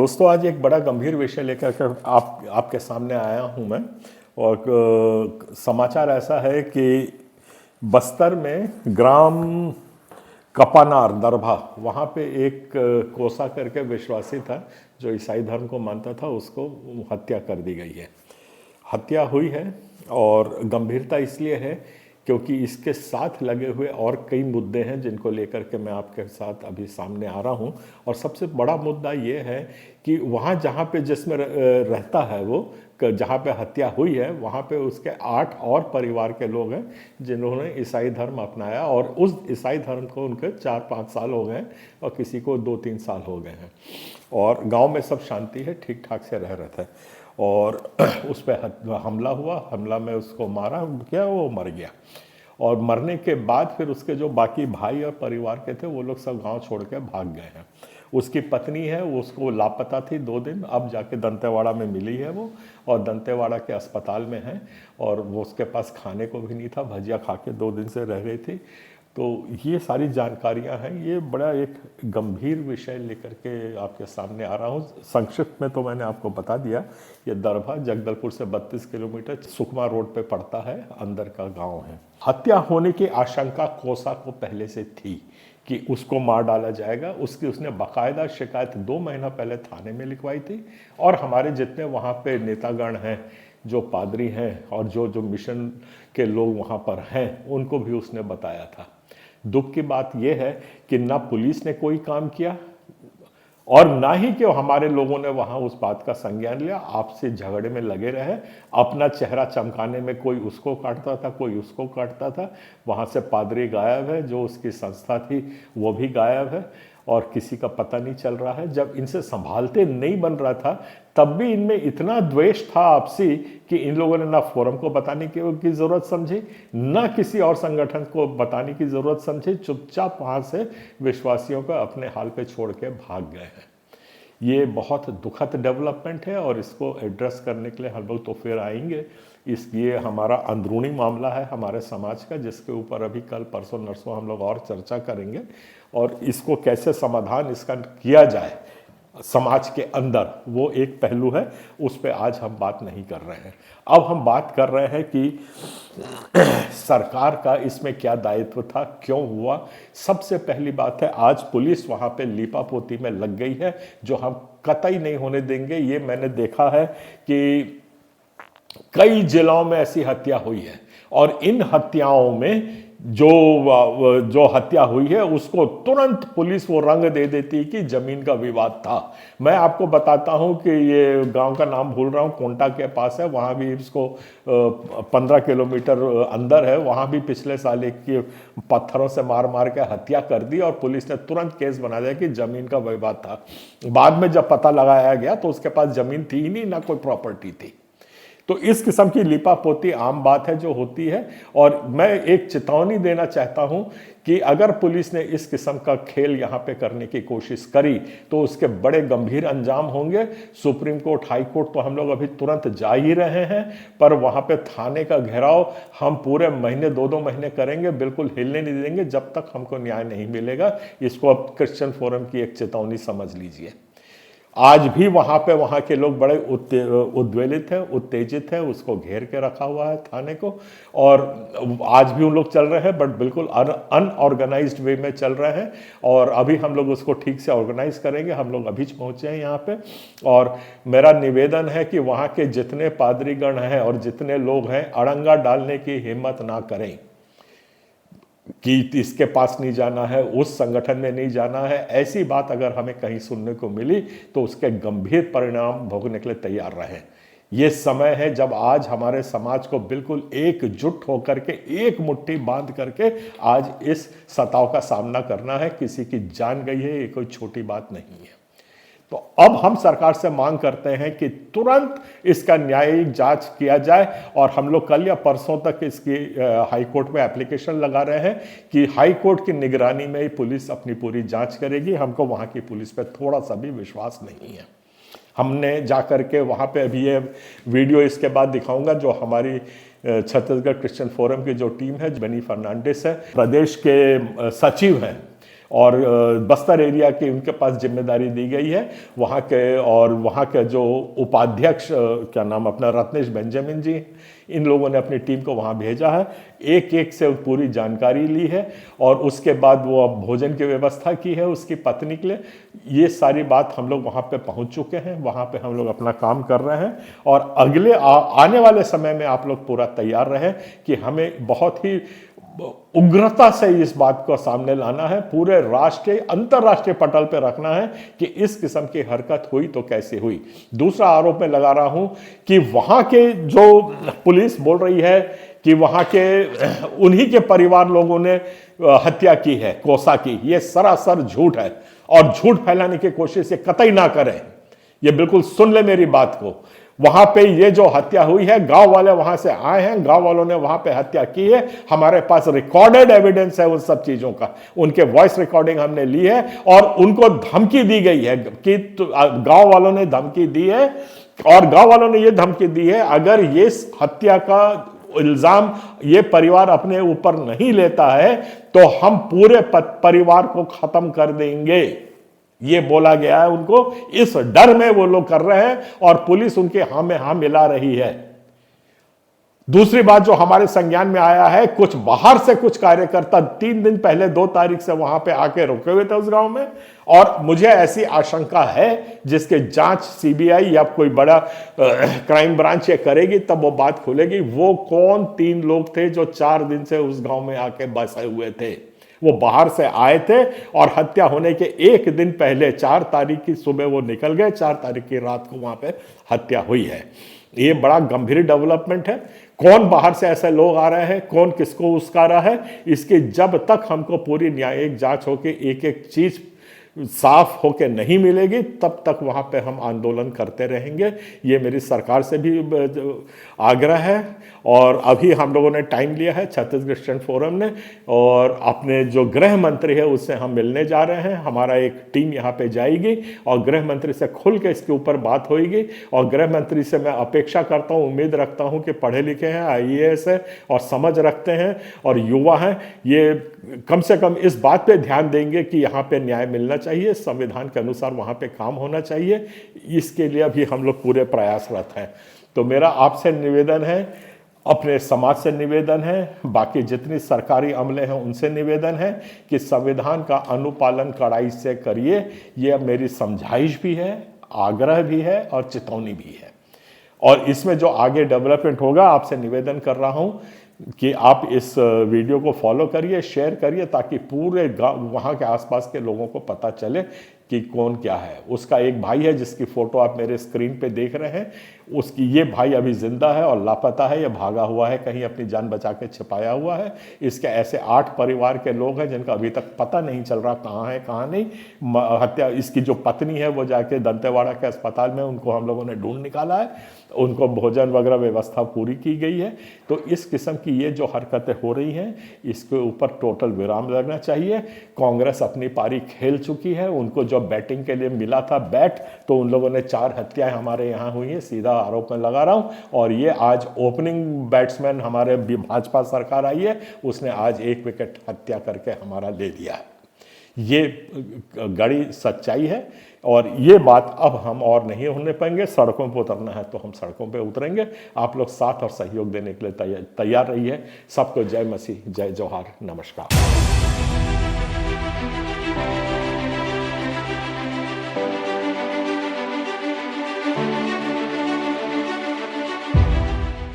दोस्तों, आज एक बड़ा गंभीर विषय लेकर कर आपके सामने आया हूं मैं। और समाचार ऐसा है कि बस्तर में ग्राम कपानार दरभा, वहाँ पे एक कोसा करके विश्वासी था जो ईसाई धर्म को मानता था, उसको हत्या कर दी गई है। हत्या हुई है और गंभीरता इसलिए है क्योंकि इसके साथ लगे हुए और कई मुद्दे हैं जिनको लेकर के मैं आपके साथ अभी सामने आ रहा हूं। और सबसे बड़ा मुद्दा ये है कि वहाँ जहाँ पे जिसमें रहता है वो, जहाँ पे हत्या हुई है वहाँ पे उसके 8 और परिवार के लोग हैं जिन्होंने ईसाई धर्म अपनाया, और उस ईसाई धर्म को उनके 4-5 साल हो गए और किसी को 2-3 साल हो गए हैं। और गांव में सब शांति है, ठीक ठाक से रह रहे थे। और उस पर हमला हुआ, हमला में उसको मारा क्या, वो मर गया। और मरने के बाद फिर उसके जो बाकी भाई और परिवार के थे वो लोग सब गांव छोड़ के भाग गए हैं। उसकी पत्नी है, वो उसको लापता थी 2 दिन, अब जाके दंतेवाड़ा में मिली है वो, और दंतेवाड़ा के अस्पताल में है। और वो उसके पास खाने को भी नहीं था, भजिया खा के 2 दिन से रह रही थी। तो ये सारी जानकारियां हैं। ये बड़ा एक गंभीर विषय लेकर के आपके सामने आ रहा हूँ। संक्षिप्त में तो मैंने आपको बता दिया, ये दरभा जगदलपुर से 32 किलोमीटर सुकमा रोड पे पड़ता है, अंदर का गांव है। हत्या होने की आशंका कोसा को पहले से थी कि उसको मार डाला जाएगा। उसने बाकायदा शिकायत 2 महीना पहले थाने में लिखवाई थी। और हमारे जितने वहाँ पे नेतागण हैं, जो पादरी हैं और जो मिशन के लोग वहाँ पर हैं, उनको भी उसने बताया था। दुख की बात यह है कि ना पुलिस ने कोई काम किया और ना ही कि हमारे लोगों ने वहां उस बात का संज्ञान लिया। आपसे झगड़े में लगे रहे, अपना चेहरा चमकाने में कोई उसको काटता था, कोई उसको काटता था। वहां से पादरी गायब है, जो उसकी संस्था थी वो भी गायब है, और किसी का पता नहीं चल रहा है। जब इनसे संभालते नहीं बन रहा था तब भी इनमें इतना द्वेष था आपसी कि इन लोगों ने ना फोरम को बताने की जरूरत समझी, ना किसी और संगठन को बताने की जरूरत समझी। चुपचाप वहां से विश्वासियों को अपने हाल पे छोड़ के भाग गए हैं। ये बहुत दुखद डेवलपमेंट है और इसको एड्रेस करने के लिए हम लोग तो फिर आएंगे। ये हमारा अंदरूनी मामला है हमारे समाज का, जिसके ऊपर अभी कल परसों नरसों हम लोग और चर्चा करेंगे। और इसको कैसे समाधान इसका किया जाए समाज के अंदर, वो एक पहलू है, उस पर आज हम बात नहीं कर रहे हैं। अब हम बात कर रहे हैं कि सरकार का इसमें क्या दायित्व था, क्यों हुआ। सबसे पहली बात है, आज पुलिस वहां पे लीपापोती में लग गई है, जो हम कतई नहीं होने देंगे। ये मैंने देखा है कि कई जिलों में ऐसी हत्या हुई है, और इन हत्याओं में जो हत्या हुई है उसको तुरंत पुलिस वो रंग दे देती कि जमीन का विवाद था। मैं आपको बताता हूं कि ये गांव का नाम भूल रहा हूं, कोंटा के पास है, वहां भी इसको 15 किलोमीटर अंदर है, वहां भी पिछले साल एक की पत्थरों से मार मार के हत्या कर दी और पुलिस ने तुरंत केस बना दिया कि जमीन का विवाद था। बाद में जब पता लगाया गया तो उसके पास जमीन थी ही नहीं, ना कोई प्रॉपर्टी थी। तो इस किस्म की लिपापोती आम बात है जो होती है। और मैं एक चेतावनी देना चाहता हूं कि अगर पुलिस ने इस किस्म का खेल यहां पे करने की कोशिश करी तो उसके बड़े गंभीर अंजाम होंगे। सुप्रीम कोर्ट, हाई कोर्ट तो हम लोग अभी तुरंत जा ही रहे हैं, पर वहां पे थाने का घेराव हम पूरे महीने 2-2 महीने करेंगे, बिल्कुल हिलने नहीं देंगे जब तक हमको न्याय नहीं मिलेगा। इसको अब क्रिश्चियन फोरम की एक चेतावनी समझ लीजिए। आज भी वहां के लोग बड़े उद्वेलित हैं, उत्तेजित हैं, उसको घेर के रखा हुआ है थाने को। और आज भी उन लोग चल रहे हैं, बट बिल्कुल अनऑर्गेनाइज्ड वे में चल रहे हैं। और अभी हम लोग उसको ठीक से ऑर्गेनाइज करेंगे। हम लोग अभी पहुंचे हैं यहाँ पे, और मेरा निवेदन है कि वहाँ के जितने पादरीगण हैं और जितने लोग हैं, अड़ंगा डालने की हिम्मत ना करें कि इसके पास नहीं जाना है, उस संगठन में नहीं जाना है। ऐसी बात अगर हमें कहीं सुनने को मिली तो उसके गंभीर परिणाम भोगने के लिए तैयार रहें। ये समय है जब आज हमारे समाज को बिल्कुल एकजुट होकर के, एक मुट्ठी बांध करके आज इस सताव का सामना करना है। किसी की जान गई है, ये कोई छोटी बात नहीं है। तो अब हम सरकार से मांग करते हैं कि तुरंत इसका न्यायिक जांच किया जाए। और हम लोग कल या परसों तक इसकी हाई कोर्ट में एप्लीकेशन लगा रहे हैं कि हाई कोर्ट की निगरानी में पुलिस अपनी पूरी जांच करेगी। हमको वहां की पुलिस पे थोड़ा सा भी विश्वास नहीं है। हमने जाकर के वहां पे, अभी ये वीडियो इसके बाद दिखाऊंगा, जो हमारी छत्तीसगढ़ क्रिश्चियन फोरम की जो टीम है, बेनी फर्नांडिस है, प्रदेश के सचिव हैं, और बस्तर एरिया की उनके पास जिम्मेदारी दी गई है वहाँ के, और वहाँ के जो उपाध्यक्ष क्या नाम अपना रत्नेश बेंजामिन जी, इन लोगों ने अपनी टीम को वहाँ भेजा है, एक एक से पूरी जानकारी ली है और उसके बाद वो अब भोजन की व्यवस्था की है उसकी पत्नी के लिए। ये सारी बात हम लोग वहाँ पे पहुँच चुके हैं, वहाँ पे हम लोग अपना काम कर रहे हैं और अगले आने वाले समय में आप लोग पूरा तैयार रहें कि हमें बहुत ही उग्रता से इस बात को सामने लाना है, पूरे राष्ट्रीय अंतर्राष्ट्रीय पटल पे रखना है कि इस किस्म की हरकत हुई तो कैसे हुई। दूसरा आरोप मैं लगा रहा हूं कि वहां के जो पुलिस बोल रही है कि वहां के उन्हीं के परिवार लोगों ने हत्या की है कोसा की, ये सरासर झूठ है और झूठ फैलाने की कोशिश ये कतई ना करें। ये बिल्कुल सुन ले मेरी बात को। वहां पे ये जो हत्या हुई है, गांव वाले वहां से आए हैं, गांव वालों ने वहां पे हत्या की है, हमारे पास रिकॉर्डेड एविडेंस है उन सब चीजों का, उनके वॉइस रिकॉर्डिंग हमने ली है और उनको धमकी दी गई है कि गांव वालों ने धमकी दी है और गांव वालों ने ये धमकी दी है अगर ये हत्या का इल्जाम ये परिवार अपने ऊपर नहीं लेता है तो हम पूरे परिवार को खत्म कर देंगे। ये बोला गया है उनको, इस डर में वो लोग कर रहे हैं और पुलिस उनके हां में हां मिला रही है। दूसरी बात जो हमारे संज्ञान में आया है, कुछ बाहर से कुछ कार्यकर्ता 3 दिन पहले 2 तारीख से वहां पे आके रुके हुए थे उस गांव में और मुझे ऐसी आशंका है जिसके जांच सीबीआई या कोई बड़ा क्राइम ब्रांच ये करेगी तब वो बात खुलेगी। वो कौन 3 लोग थे जो 4 दिन से उस गांव में आके बसे हुए थे? वो बाहर से आए थे और हत्या होने के 1 दिन पहले 4 तारीख की सुबह वो निकल गए, 4 तारीख की रात को वहां पे हत्या हुई है। ये बड़ा गंभीर डेवलपमेंट है। कौन बाहर से ऐसे लोग आ रहे हैं, कौन किसको उसका रहा है, इसकी जब तक हमको पूरी न्यायिक जांच होकर एक एक चीज साफ होके नहीं मिलेगी तब तक वहां पे हम आंदोलन करते रहेंगे। ये मेरी सरकार से भी आग्रह है और अभी हम लोगों ने टाइम लिया है छत्तीसगढ़ स्टूडेंट फोरम ने और अपने जो गृह मंत्री है उससे हम मिलने जा रहे हैं। हमारा एक टीम यहाँ पे जाएगी और गृह मंत्री से खुल के इसके ऊपर बात होगी और गृह मंत्री से मैं अपेक्षा करता हूँ, उम्मीद रखता हूँ कि पढ़े लिखे हैं, IAS है और समझ रखते हैं और युवा हैं, ये कम से कम इस बात पे ध्यान देंगे कि यहाँ पे न्याय मिलना चाहिए, संविधान के अनुसार वहाँ पे काम होना चाहिए। इसके लिए अभी हम लोग पूरे प्रयासरत हैं। तो मेरा आपसे निवेदन है, अपने समाज से निवेदन है, बाकी जितनी सरकारी अमले हैं उनसे निवेदन है कि संविधान का अनुपालन कड़ाई से करिए। ये मेरी समझाइश भी है, आग्रह भी है और चेतावनी भी है। और इसमें जो आगे डेवलपमेंट होगा आपसे निवेदन कर रहा हूँ कि आप इस वीडियो को फॉलो करिए, शेयर करिए ताकि पूरे वहाँ के आसपास के लोगों को पता चले कि कौन क्या है। उसका एक भाई है जिसकी फ़ोटो आप मेरे स्क्रीन पे देख रहे हैं, उसकी ये भाई अभी जिंदा है और लापता है, ये भागा हुआ है, कहीं अपनी जान बचा के छिपाया हुआ है। इसके ऐसे 8 परिवार के लोग हैं जिनका अभी तक पता नहीं चल रहा कहाँ है कहाँ नहीं। हत्या इसकी जो पत्नी है वो जाके दंतेवाड़ा के अस्पताल में, उनको हम लोगों ने ढूंढ निकाला है, उनको भोजन वगैरह व्यवस्था पूरी की गई है। तो इस किस्म की ये जो हरकतें हो रही हैं इसके ऊपर टोटल विराम लगना चाहिए। कांग्रेस अपनी पारी खेल चुकी है, उनको जो बैटिंग के लिए मिला था बैट, तो उन लोगों ने 4 हत्याएं हमारे यहाँ हुई हैं, सीधा आरोप में लगा रहा हूँ। और ये आज ओपनिंग बैट्समैन हमारे भाजपा सरकार आई है, उसने आज 1 विकेट हत्या करके हमारा ले लिया है। ये गड़ी सच्चाई है और ये बात अब हम और नहीं होने पाएंगे। सड़कों पर उतरना है तो हम सड़कों पे उतरेंगे। आप लोग साथ और सहयोग देने के लिए तैयार रहिए। सबको जय मसीह, जय जोहार, नमस्कार।